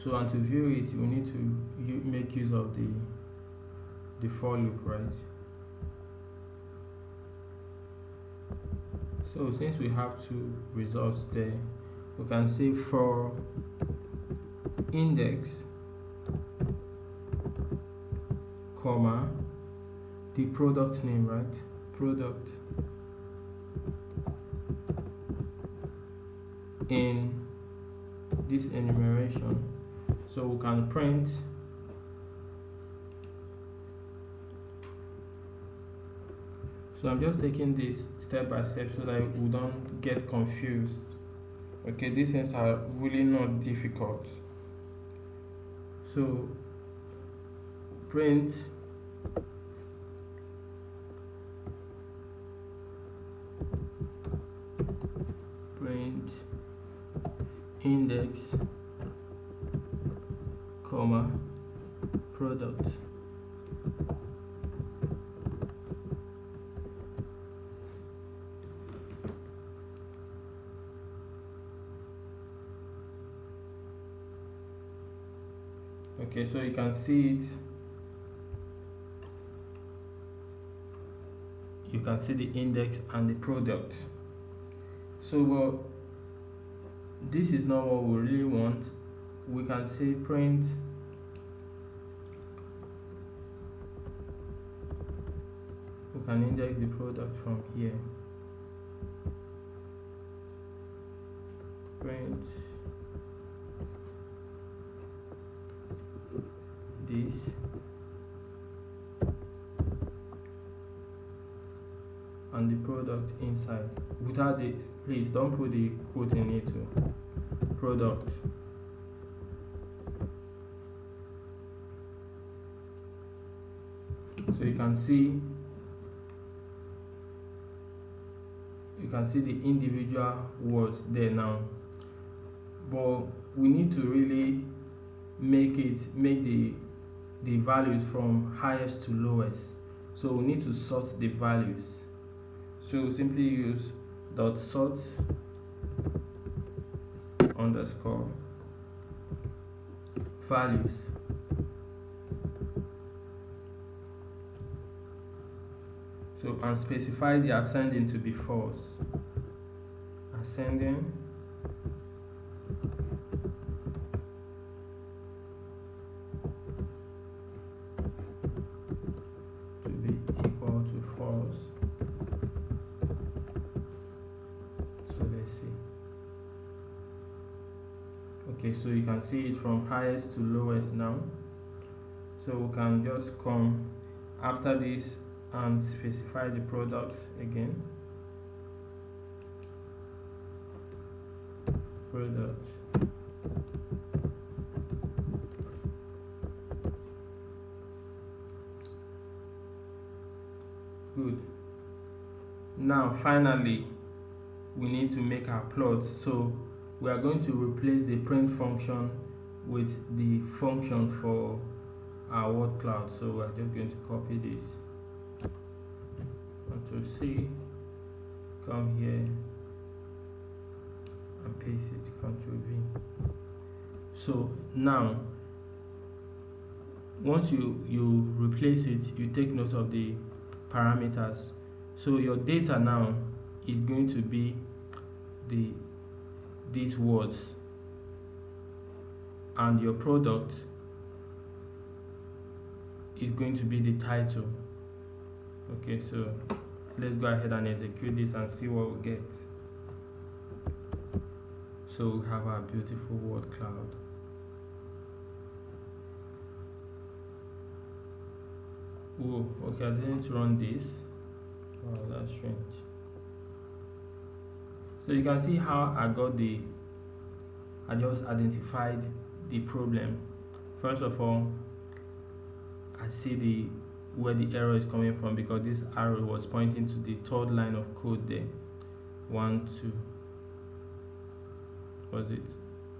So, and to view it, we need to make use of the for loop, right? So since we have two results there, we can say for index, comma, the product name, right? Product in this enumeration. So we can print so I'm just taking this step by step so that we don't get confused. Okay, these things are really not difficult. So print index, comma, product. Okay, so you can see it. You can see the index and the product. So, well, this is not what we really want. We can say print we can index the product from here. Print this and the product inside without the, please don't put the quote in it too. Product. So you can see the individual words there now, but we need to really make the values from highest to lowest. So we need to sort the values. So simply use dot sort underscore values. So and specify the ascending to be false. Ascending to be equal to false. So let's see. Okay, so you can see it from highest to lowest now. So we can just come after this and specify the products again. product. Good. Now finally we need to make our plot, so we are going to replace the print function with the function for our word cloud. So we're just going to copy this, Ctrl C, come here and paste it, Ctrl V. So now once you replace it, you take note of the parameters. So your data now is going to be these words, and your product is going to be the title. Okay, so let's go ahead and execute this and see what we get. So we have our beautiful word cloud. Oh, okay, I didn't run this. Oh, that's strange. So you can see how I just identified the problem. First of all, I see where the error is coming from, because this arrow was pointing to the third line of code there. 1, 2. Was it?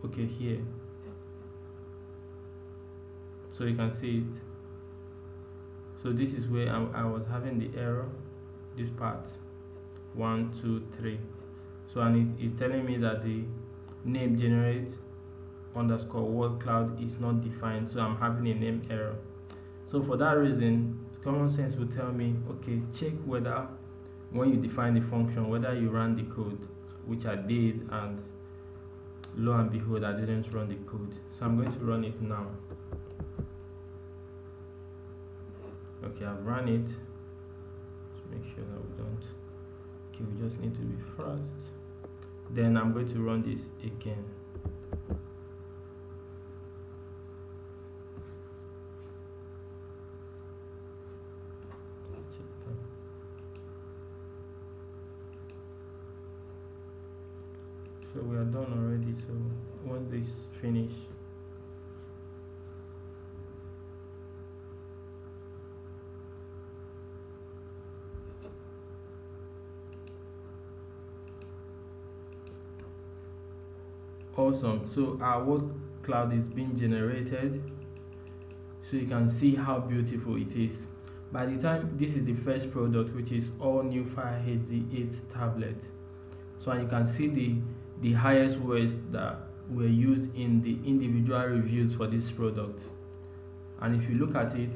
Okay, here. So you can see it. So this is where I was having the error, this part. 1, 2, 3. So and it's telling me that the name generate underscore word cloud is not defined, so I'm having a name error. So for that reason, common sense will tell me, okay, check whether when you define the function, whether you run the code, which I did, and lo and behold, I didn't run the code. So I'm going to run it now. Okay, I've run it. Let's make sure that we don't. Okay, we just need to be fast. Then I'm going to run this again. So we are done already. So once this finish, awesome. So our word cloud is being generated, so you can see how beautiful it is. By the time this is the first product, which is all new Fire HD8 tablet. So you can see the highest words that were used in the individual reviews for this product. And if you look at it,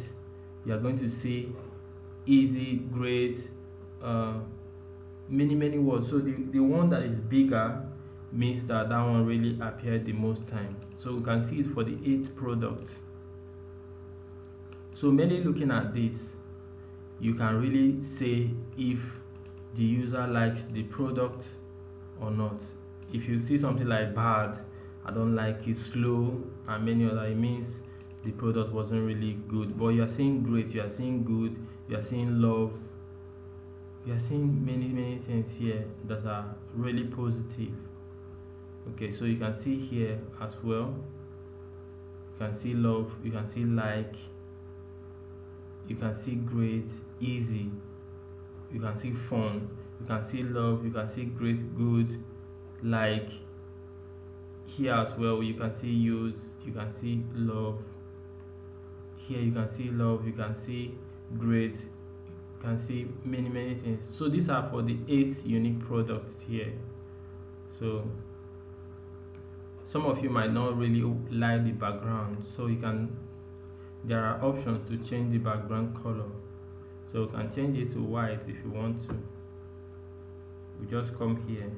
you are going to see easy, great, many words. So the one that is bigger means that one really appeared the most time. So we can see it for the 8th product. So mainly looking at this, you can really say if the user likes the product or not. If you see something like bad, I don't like it, slow, and many other, it means the product wasn't really good. But you are seeing great, you are seeing good, you are seeing love, you are seeing many things here that are really positive. Okay, so you can see here as well, you can see love, you can see like, you can see great, easy, you can see fun, you can see love, you can see great, good, like. Here as well, you can see use, you can see love. Here you can see love, you can see great, you can see many things. So these are for the 8 unique products here. So some of you might not really like the background, so there are options to change the background color. So you can change it to white if you want to. We just come here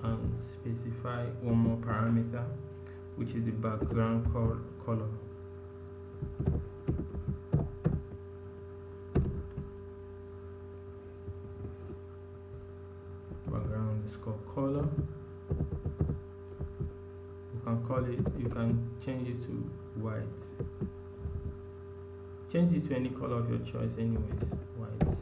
and specify one more parameter, which is the background color. Background is called color. You can call it, you can change it to white. Change it to any color of your choice anyways, white.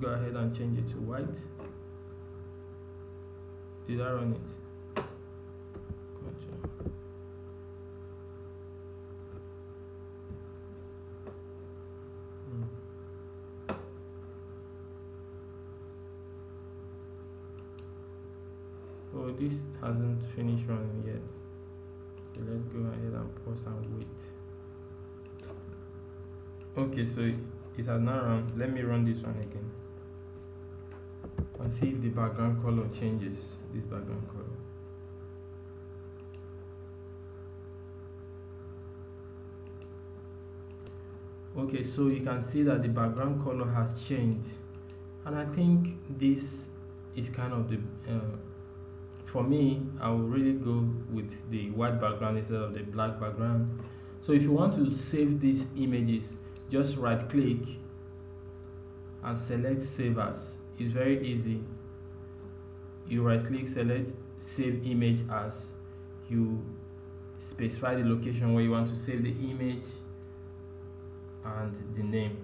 go ahead and change it to white. Did I run it? Gotcha. Oh, this hasn't finished running yet. So let's go ahead and pause and wait. Okay, so it has now run. Let me run this one again and see if the background color changes. This background color. Okay, so you can see that the background color has changed, and I think this is kind of the for me, I will really go with the white background instead of the black background. So if you want to save these images, just right click and select save as. It's very easy. You right click, select save image as. You specify the location where you want to save the image and the name.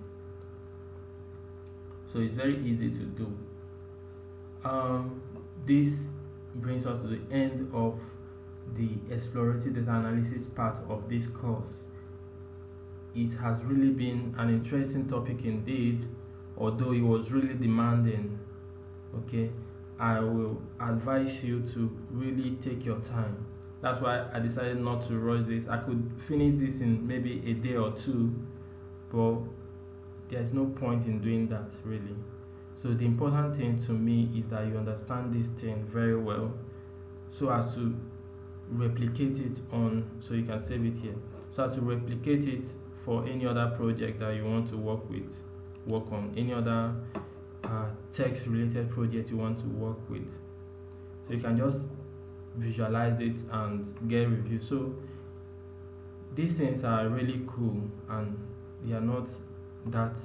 So it's very easy to do. This brings us to the end of the exploratory data analysis part of this course. It has really been an interesting topic indeed, although it was really demanding. Okay, I will advise you to really take your time. That's why I decided not to rush this. I could finish this in maybe a day or two, but there's no point in doing that really. So the important thing to me is that you understand this thing very well, so as to replicate it on, so you can save it here, so as to replicate it for any other project that you want to work on, any other text related project you want to work with. So you can just visualize it and get review. So these things are really cool and they are not that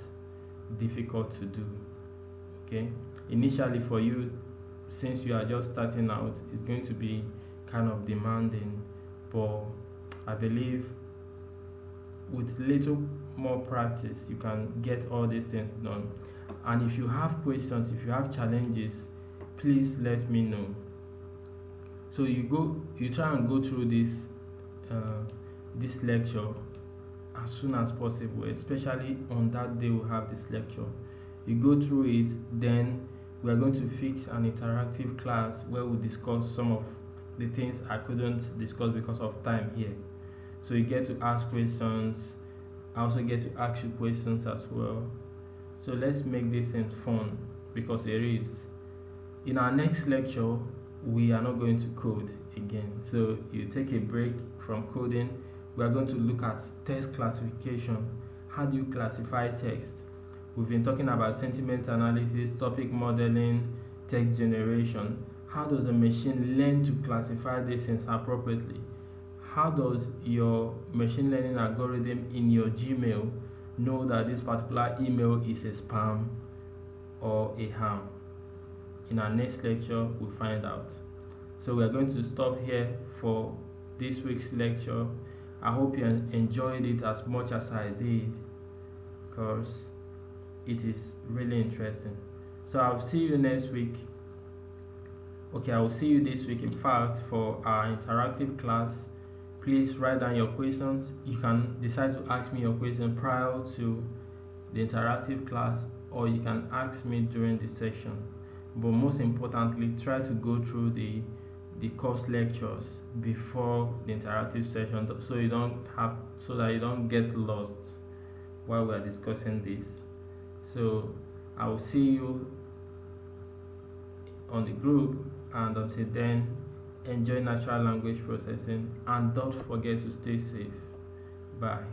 difficult to do. Okay, initially for you, since you are just starting out, it's going to be kind of demanding, but I believe with little more practice you can get all these things done. And if you have questions, if you have challenges, please let me know. So you try and go through this lecture as soon as possible, especially on that day we have this lecture. You go through it, then we are going to fix an interactive class where we discuss some of the things I couldn't discuss because of time here. So you get to ask questions. I also get to ask you questions as well. So let's make this thing fun, because it is. In our next lecture, we are not going to code again. So you take a break from coding. We are going to look at text classification. How do you classify text? We've been talking about sentiment analysis, topic modeling, text generation. How does a machine learn to classify these things appropriately? How does your machine learning algorithm in your Gmail know that this particular email is a spam or a ham? In our next lecture, we'll find out. So we're going to stop here for this week's lecture. I hope you enjoyed it as much as I did, because it is really interesting. So I'll see you next week. Okay, I will see you this week, in fact, for our interactive class. Please write down your questions. You can decide to ask me your question prior to the interactive class, or you can ask me during the session. But most importantly, try to go through the course lectures before the interactive session, so that you don't get lost while we are discussing this. So I will see you on the group, and until then, enjoy natural language processing and don't forget to stay safe. Bye.